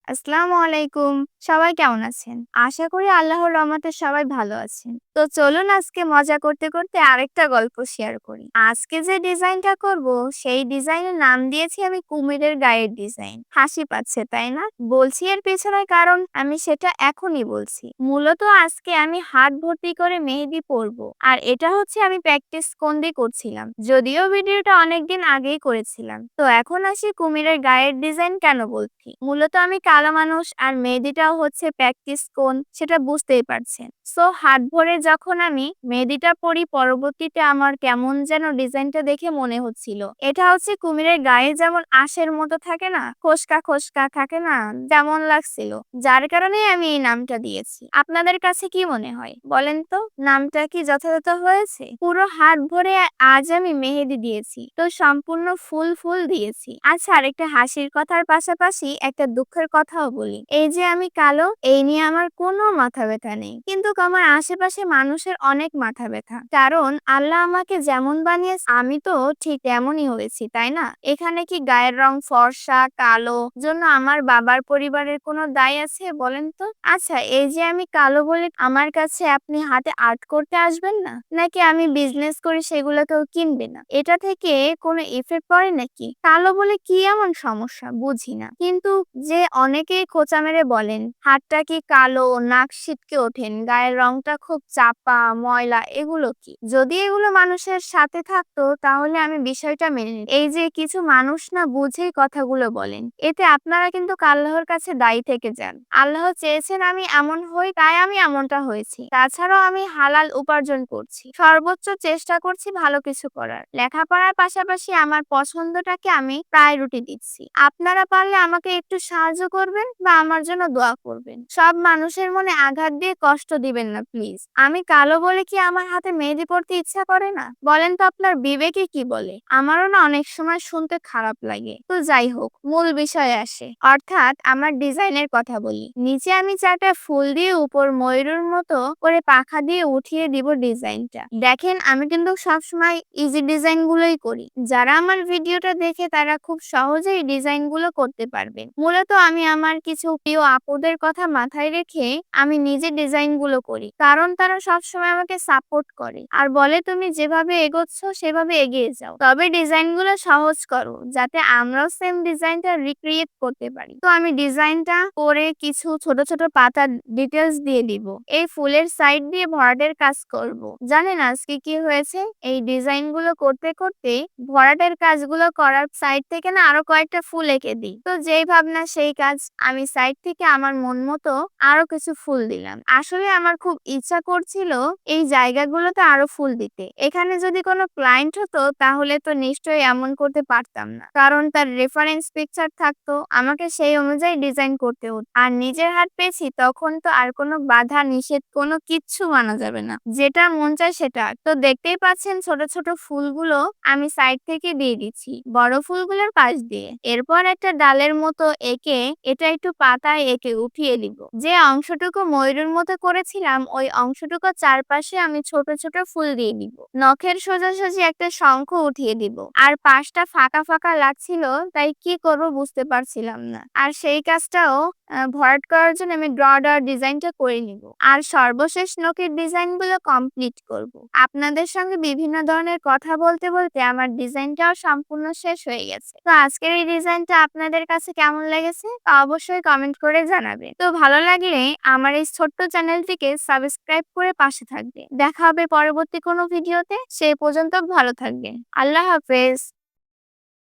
আসসালামু আলাইকুম। সবাই কেমন আছেন? আশা করি আল্লাহর রহমতে সবাই ভালো আছেন। তো চলুন আজকে মজা করতে করতে আরেকটা গল্প শেয়ার করি। আজকে যে ডিজাইনটা করব, সেই ডিজাইনের নাম দিয়েছি আমি কুমিরের গায়ের ডিজাইন। হাসি পাচ্ছে, তাই না? বলছি এর পেছনে কারণ আমি সেটা এখনই বলছি। মূলত আজকে আমি হাত ভর্তি করে মেহেদি পরবো। আর এটা হচ্ছে আমি প্র্যাকটিস কোন দিয়ে করছিলাম। যদিও ভিডিওটা অনেকদিন আগেই করেছিলাম। তো এখন আসি কুমিরের গায়ের ডিজাইন কেন বলছি। মূলত আমি কালো মানুষ আর মেহেদিটাও হচ্ছে প্র্যাকটিস কোন সেটা বুঝতেই পারছেন। সো হাত ভরে যখন আমি মেহেদিটা পরি পরবর্তীতে আমার কেমন যেন ডিজাইনটা দেখে মনে হচ্ছিল এটা হচ্ছে কুমিরের গায়ে যেমন আঁশের মতো থাকে না, খোসকা খোসকা থাকে না, যেমন লাগছিল, যার কারণে আমি এই নামটা দিয়েছি। আপনাদের কাছে কি মনে হয় বলেন তো, নামটা কি যথাযথ হয়েছে? পুরো হাত ভরে আজ আমি মেহেদি দিয়েছি, তো সম্পূর্ণ ফুল ফুল দিয়েছি। আচ্ছা, আরেকটা হাসির কথার পাশাপাশি একটা দুঃখের কথাও বলি। এই যে আমি কালো, এই নিয়ে আমার কোনো মাথা ব্যথা নেই, কিন্তু আমার আশেপাশে মানুষের অনেক মাথা ব্যথা। কারণ আল্লাহ আমাকে যেমন বানিয়েছে আমি তো ঠিক তেমনই হয়েছি, তাই না? এখানে কি গায়ের রং ফর্সা কালো জন্য আমার বাবার পরিবারের কোনো দায় আছে বলেন তো? আচ্ছা, এই যে আমি কালো বলে আমার কাছে আপনি হাতে আর্ট করতে আসবেন না, নাকি আমি বিজনেস করি সেগুলো কেউ কিনবে না, এটা থেকে কোনো ইফেক্ট পড়ে নাকি? কালো বলে কি এমন সমস্যা বুঝি না। কিন্তু যে অনেকেই খোঁচা মেরে বলেন হাতটা কি কালো, নাক ছিটকে ওঠেন, গায়ের রংটা খুব চাপা ময়লা, এগুলো কি? যদি এগুলো মানুষের সাথে থাকতো তাহলে আমি বিষয়টা মেনে নিতাম। এই যে কিছু মানুষ না বুঝেই কথাগুলো বলেন, এতে আপনারা কিন্তু আল্লাহর কাছে দায়ী থেকে যান। আল্লাহ চেয়েছেন আমি এমন হই, তাই আমি এমনটা হয়েছি। তাছাড়াও আমি হালাল উপার্জন করছি, সর্বোচ্চ চেষ্টা করছি ভালো কিছু করার। লেখাপড়ার পাশাপাশি আমার পছন্দটাকে আমি প্রায়োরিটি দিচ্ছি। আপনারা পারলে আমাকে একটু সাহায্য করবেন বা আমার জন্য দোয়া করবেন। সব মানুষের মনে আঘাত দিয়ে কষ্ট দিবেন না প্লিজ। আমি কালো বলে কি আমার হাতে মেহেদি পড়তে ইচ্ছা করে না? বলেন তো আপনার বিবেকে কি বলে? আমারও না অনেক সময় শুনতে খারাপ লাগে। তো যাই হোক, মূল বিষয়ে আসে, অর্থাৎ আমার ডিজাইনের কথা বলি। নিচে আমি 4টা ফুল দিয়ে উপর ময়ূরের মতো করে পাখা দিয়ে উঠিয়ে দিব ডিজাইনটা। দেখেন আমি কিন্তু সবসময় ইজি ডিজাইন গুলোই করি। যারা আমার ভিডিওটা দেখে তারা খুব সহজেই ডিজাইন গুলো করতে পারবে। মূলত আমি আমার কিছু প্রিয় আপুদের কথা মাথায় রেখে আমি নিজে ডিজাইন গুলো করি, কারণ তারা সবসময় আমাকে সাপোর্ট করে আর বলে তুমি যেভাবে এগোচ্ছ সেভাবে এগিয়ে যাও, তবে ডিজাইন গুলো সহজ করো যাতে আমরাও সেম ডিজাইনটা রিক্রিয়েট করতে পারি। তো আমি ডিজাইনটা করে কিছু ছোট ছোট পাতা ডিটেলস দিয়ে দিব। এই ফুলের সাইড দিয়ে ভরাটের কাজ করব। জানেন আজকে কি হয়েছে, এই ডিজাইন গুলো করতে করতে ভরাটের কাজগুলো করার সাইড থেকে না আরো কয়েকটা ফুল এঁকে দিই। তো যেই ভাবনা সেই কাজ, আমি সাইড থেকে আমার মন মতো আরো কিছু ফুল দিলাম। আসলে আমার খুব ইচ্ছা করছিল এই জায়গাগুলোতে আরো ফুল দিতে। এখানে যদি কোনো ক্লায়েন্ট হতো তাহলে তো নিশ্চয়ই এমন করতে পারতাম না, কারণ তার রেফারেন্স পিকচার থাকতো, আমাকে সেই অনুযায়ী ডিজাইন করতে হতো। আর নিজের হাত পেয়েছি তখন তো আর কোনো বাধা নিষেধ কোনো কিচ্ছু মানা যাবে না, যেটা মন চায় সেটা। তো দেখতেই পাচ্ছেন ছোট ছোট ফুলগুলো আমি সাইড থেকে দিয়ে দিচ্ছি বড় ফুলগুলোর পাশ দিয়ে। এরপর একটা ডালের মতো এঁকে এটা একটু পাতায় এঁকে উঠিয়ে দিব। যে অংশটুকু ময়ূরের মতো করেছিলাম ওই অংশটুকু চারপাশে আমি ছোট ছোট ফুল দিয়ে দিব। নখের সোজাসুজি একটা শঙ্খ উঠিয়ে দিব। আর পাশটা ফাঁকা ফাঁকা লাগছিল, তাই কি করব বুঝতে পারছিলাম না। আর সেই কাজটাও ভরাট করার জন্য আমি ড্র ডিজাইনটা করে নিব। আর সর্বশেষ নখের ডিজাইন গুলো কমপ্লিট করব। আপনাদের সঙ্গে বিভিন্ন ধরনের কথা বলতে বলতে আমার ডিজাইনটাও সম্পূর্ণ শেষ হয়ে গেছে। তো আজকের এই ডিজাইনটা আপনাদের কাছে কেমন লেগেছে তা অবশ্যই কমেন্ট করে জানাবেন। তো ভালো লাগলে আমার এই ছোট্ট চ্যানেলটিকে সাবস্ক্রাইব করে পাশে থাকবে। দেখা হবে পরবর্তী কোনো ভিডিওতে, সেই পর্যন্ত ভালো থাকবেন। আল্লাহ হাফেজ।